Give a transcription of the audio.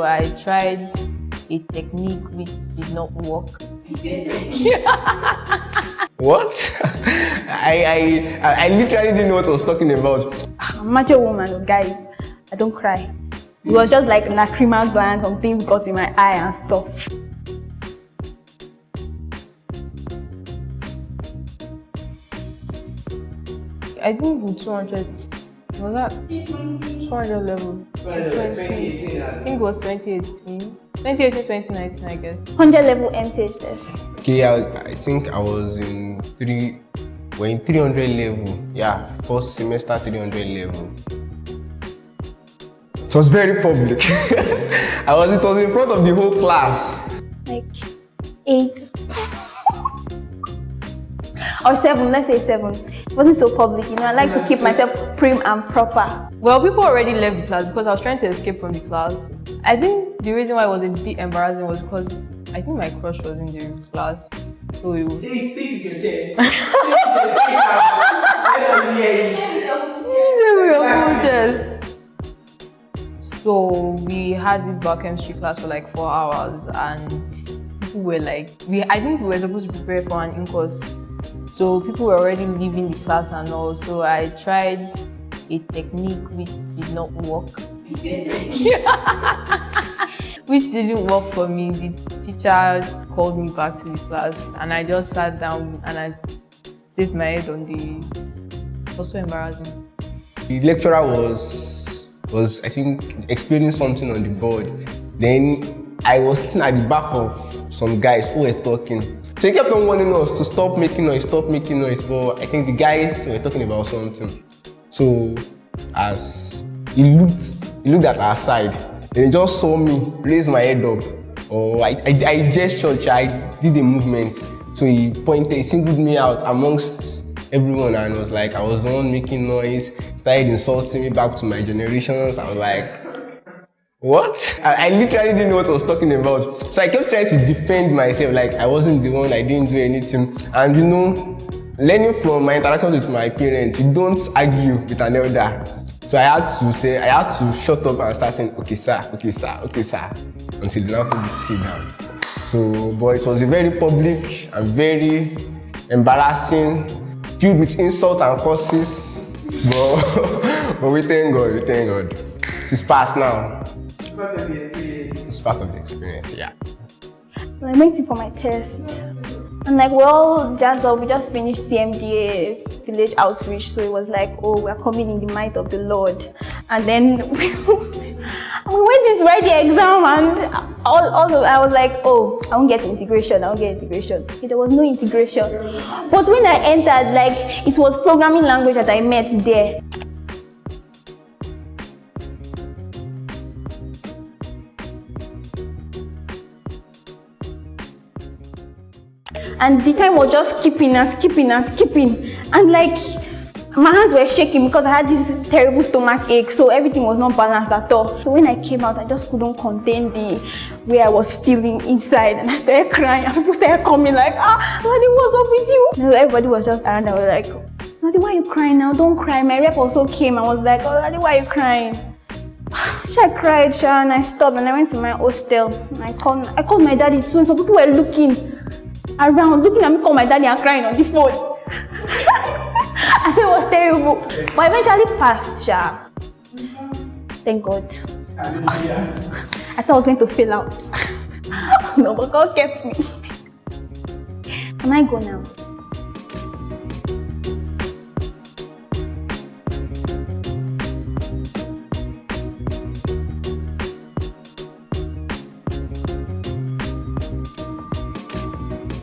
so I tried a technique which did not work. What? I literally didn't know what I was talking about. I'm a macho woman, guys. I don't cry. It was just like lacrimal glands, some things got in my eye and stuff. I think with 200, was that 200 level? 2018, I think it was 2018. 2018, 2019, I guess. 100 level MCH test. Okay, I think I was in 300 level. Yeah, first semester 300 level. It was very public. It was in front of the whole class. Like 8 or 7, let's say 7. It wasn't so public, you know. I like to keep myself prim and proper. Well, people already left the class because I was trying to escape from the class. I think the reason why it was a bit embarrassing was because I think my crush was in the class. So it was... Say to your chest. So we had this biochemistry class for like 4 hours and people were like, I think we were supposed to prepare for an in-course. So people were already leaving the class and all. So I tried a technique which did not work. Which didn't work for me. The teacher called me back to the class and I just sat down and I placed my head on it was so embarrassing. The lecturer was I think explaining something on the board. Then I was sitting at the back of some guys who were talking. So he kept on warning us to stop making noise, but I think the guys were talking about something. So as he looked at our side, and he just saw me raise my head up. Or I gestured, I did a movement. So he singled me out amongst everyone and was like, I was the one making noise, started insulting me back to my generations. I was like, what? I literally didn't know what I was talking about. So I kept trying to defend myself, like I wasn't the one, I didn't do anything. And you know, learning from my interactions with my parents, you don't argue with an elder. So I had to shut up and start saying, okay sir, until they now told me to sit down. So, but it was a very public and very embarrassing, filled with insult and curses. But we thank God. It's past now. It's part of the experience, yeah. Well, I went in for my test. And like we're all jazzed up, we just finished CMDA village outreach, so it was like, oh, we're coming in the might of the Lord. And then we went in to write the exam and I was like, oh, I won't get integration. There was no integration. But when I entered, like it was programming language that I met there. And the time was just skipping. And like, my hands were shaking because I had this terrible stomach ache, so everything was not balanced at all. So when I came out, I just couldn't contain the way I was feeling inside. And I started crying, and people started coming like, Lolade, what's up with you? And everybody was just around, I was like, Lolade, why are you crying now? Don't cry. My rep also came, I was like, oh, Lolade, why are you crying? I cried, and I stopped, and I went to my hostel. And I called my daddy too, and some people were looking at me, call my daddy and crying on the phone. I said it was terrible, but I eventually passed, Sha. Thank God. I thought I was going to fail out. No, but God kept me. Can I go now?